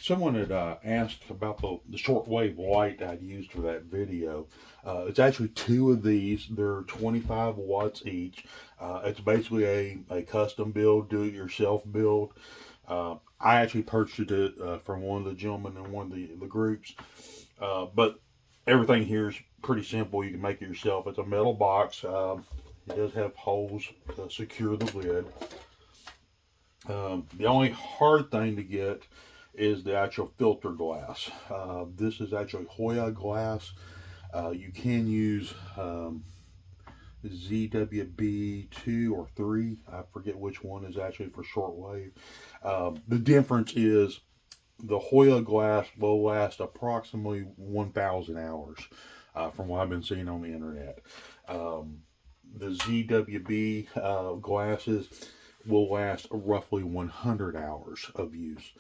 Someone had asked about the shortwave light I'd used for that video. It's actually two of these. They're 25 watts each. It's basically a custom build, do-it-yourself build. I actually purchased it from one of the gentlemen in one of the groups. But everything here is pretty simple. You can make it yourself. It's a metal box. It does have holes to secure the lid. The only hard thing to get is the actual filter glass. This is actually Hoya glass. You can use ZWB 2 or 3. I forget which one is actually for shortwave. The difference is the Hoya glass will last approximately 1,000 hours from what I've been seeing on the internet. The ZWB glasses will last roughly 100 hours of use.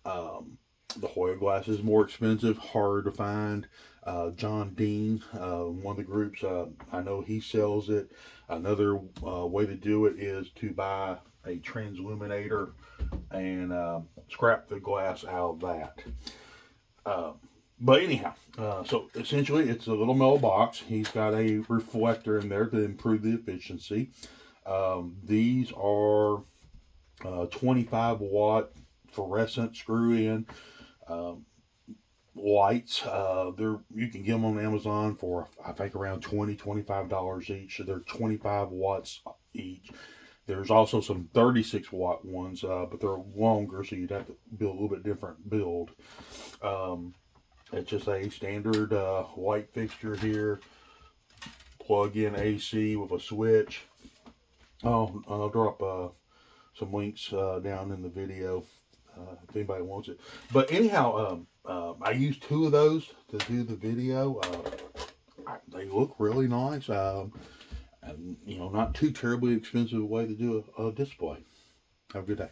The Hoya glass is more expensive, hard to find. John Dean, one of the groups, I know he sells it. Another way to do it is to buy a transluminator and scrap the glass out of that. But anyhow, so essentially it's a little metal box. He's got a reflector in there to improve the efficiency. These are 25 watt fluorescent screw in lights. You can get them on Amazon for I think around $20-25 each. So they're 25 watts each. There's also some 36 watt ones, but they're longer, so you'd have to build a little bit different build. It's just a standard light fixture here. Plug in AC with a switch. Oh, I'll drop some links down in the video if anybody wants it. But anyhow, I used two of those to do the video. They look really nice. And not too terribly expensive way to do a display. Have a good day.